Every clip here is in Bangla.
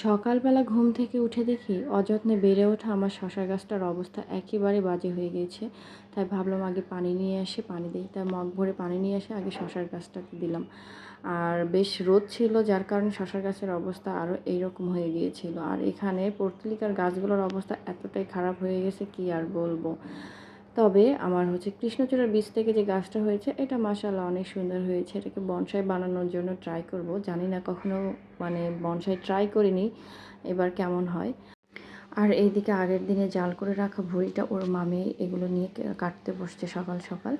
সকালবেলা ঘুম থেকে উঠে দেখি অযত্নে বেড়ে ওঠা আমার শশা গাছটার অবস্থা একেবারে বাজে হয়ে গিয়েছে। তাই ভাবলাম আগে পানি নিয়ে আসি, পানি দিই। তাই মগ ভরে পানি নিয়ে এসে আগে শশার গাছটাকে দিলাম। আর বেশ রোদ ছিল, যার কারণে শশা গাছের অবস্থা আরও এইরকম হয়ে গিয়েছিল। আর এখানে পর্তুলিকার গাছগুলোর অবস্থা এতটাই খারাপ হয়ে গেছে, কি আর বলবো। তবে আমার কৃষ্ণচূড়ার বীজ থেকে যে গাছটা হয়েছে, এটা মাশাআল্লাহ অনেক সুন্দর হয়েছে। এটাকে বনসাই বানানোর জন্য ট্রাই করব। জানি না, কখনো বনসাই ট্রাই করিনি, এবার কেমন হয়। আর এইদিকে আগের দিনে জাল করে রাখা ভুঁড়িটা ওর মামি এগুলো নিয়ে কাটতে বসছে সকাল সকাল।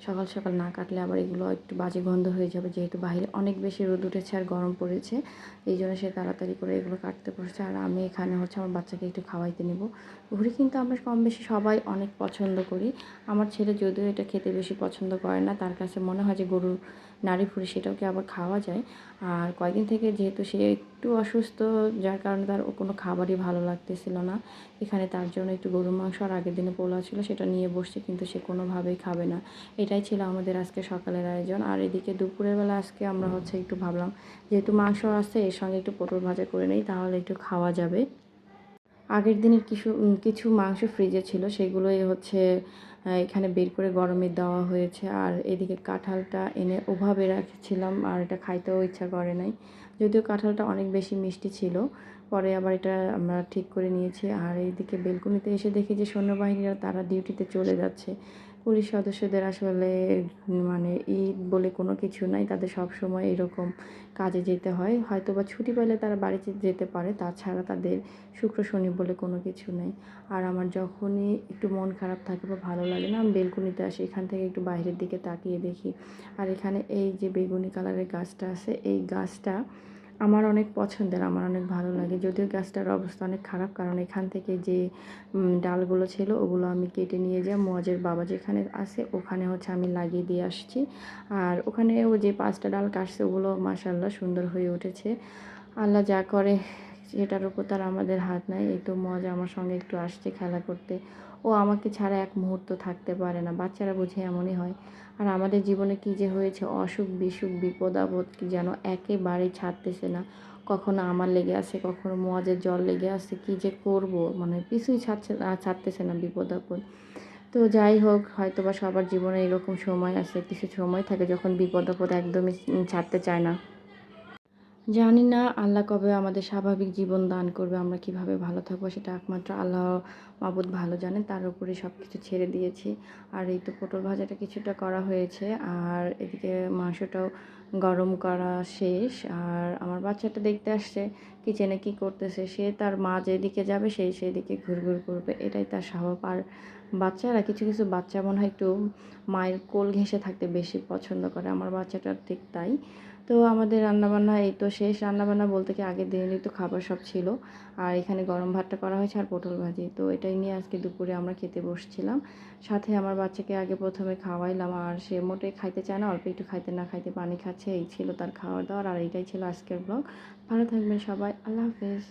সকাল সকাল না কাটলে আবার এগুলো একটু বাজে গন্ধ হয়ে যাবে, যেহেতু বাইরে অনেক বেশি রোদ উঠেছে আর গরম পড়েছে। এই জন্য সে তাড়াতাড়ি করে এগুলো কাটতে বসছে। আর আমি এখানে আমার বাচ্চাকে একটু খাওয়াইতে নেব। ভুঁড়ি কিন্তু আমরা কম বেশি সবাই অনেক পছন্দ করি। আমার ছেলে যদিও এটা খেতে বেশি পছন্দ করে না, তার কাছে মনে হয় যে গরুর নাড়ি ভুঁড়ি সেটাকে আবার খাওয়া যায়। আর কয়েকদিন থেকে যেহেতু সে একটু অসুস্থ, যার কারণে তার কোনো খাবারই ভালো লাগতেছিল না। এখানে তার জন্য একটু গরুর মাংস আর আগের দিনে পোলাও ছিল, সেটা নিয়ে বসছে, কিন্তু সে কোনোভাবেই খাবে না। এটাই ছিল আমাদের আজকে সকালের আয়োজন। আর এদিকে দুপুরের বেলা আজকে আমরা একটু ভাবলাম, যেহেতু মাংস আছে এর সঙ্গে একটু পটল ভাজা করে নেই, তাহলে একটু খাওয়া যাবে। আগের দিনের কিছু মাংস ফ্রিজে ছিল, সেগুলোই এখানে বের করে গরমে দেওয়া হয়েছে। আর এদিকে কাঁঠালটা এনে ওভাবে রাখছিলাম, আর এটা খাইতেও ইচ্ছা করে নাই, যদিও কাঁঠালটা অনেক বেশি মিষ্টি ছিল। পরে আবার এটা আমরা ঠিক করে নিয়েছি। আর এইদিকে বেলকনিতে এসে দেখি যে সৈন্যবাহিনীরা তারা ডিউটিতে চলে যাচ্ছে। পুলিশ সদস্যদের আসলে ঈদ বলে কোনো কিছু নাই, তাদের সব সময় এরকম কাজে যেতে হয়। হয়তোবা ছুটি পেলে তারা বাড়িতে যেতে পারে, তাছাড়া তাদের শুক্র শনি বলে কোনো কিছু নেই। আর আমার যখনই একটু মন খারাপ থাকে বা ভালো লাগে না, আমি বেলকনিতে আসি, এখান থেকে একটু বাইরের দিকে তাকিয়ে দেখি। আর এখানে এই যে বেগুনি কালারের গাছটা আছে, এই গাছটা আমার অনেক পছন্দের, আমার অনেক ভালো লাগে। যদিও গাছটার অবস্থা অনেক খারাপ, কারণ এখান থেকে যে ডালগুলো ছিল ওগুলো আমি কেটে নিয়ে যাই মুয়াজের বাবা যেখানে আছে ওখানে আমি লাগিয়ে দিয়ে আসছি। আর ওখানে ও যে 5টা ডাল কাটছে ওগুলো মাশাআল্লাহ সুন্দর হয়ে উঠেছে। আল্লাহ যা করে সেটার উপর তার আমাদের হাত নাই। এই তো মজা আমার সঙ্গে একটু আসছে খেলা করতে। ও আমাকে ছাড়া এক মুহূর্ত থাকতে পারে না। বাচ্চারা বুঝি এমনই হয়। আর আমাদের জীবনে কী যে হয়েছে, অসুখ বিসুখ বিপদ আপদ কি যেন একেবারেই ছাড়তেছে না। কখনো আমার লেগে আছে, কখনো মুয়াজের জ্বর লেগে আছে, কী যে করব, কিছুই ছাড়তেছে না বিপদ আপদ। তো যাই হোক, হয়তোবা সবার জীবনে এরকম সময় আছে, কিছু সময় থাকে যখন বিপদ আপদ একদমই ছাড়তে চায় না। জানি না আল্লাহ কবে আমাদের স্বাভাবিক জীবন দান করবে, আমরা কিভাবে ভালো থাকবো সেটা একমাত্র আল্লাহ মাবুদ ভালো জানেন। তার উপরে সব কিছু ছেড়ে দিয়েছি। আর এই তো পটল ভাজাটা কিছুটা করা হয়েছে, আর এদিকে মাংসটাও গরম করা শেষ। আর আমার বাচ্চাটা দেখতে আসছে কিচেনে কি করতেছে, সে তার মা যেদিকে যাবে সেই সেদিকে ঘুরঘুর করবে, এটাই তার স্বভাব। আর বাচ্চারা কিছু কিছু বাচ্চা মনে হয় একটু মায়ের কোল ঘেঁষে থাকতে বেশি পছন্দ করে, আমার বাচ্চাটার ঠিক তাই। তো আমাদের রান্নাবান্না এই তো শেষ। রান্নাবান্না বলতে কি আগের দিনেরই তো খাবার সব ছিল। আর এখানে গরম ভাতটা করা হয়েছে আর পটল ভাজি, তো এটাই নিয়ে আজকে দুপুরে আমরা খেতে বসছিলাম। সাথে আমার বাচ্চাকে আগে প্রথমে খাওয়াইলাম, আর সে মোটেই খাইতে চায় না, অল্প একটু খাইতে না খাইতে পানি খাচ্ছে। এই ছিল তার খাওয়ার দাওয়ার। আর এইটাই ছিল আজকের ব্লগ। ভালো থাকবেন সবাই, আল্লাহ হাফেজ।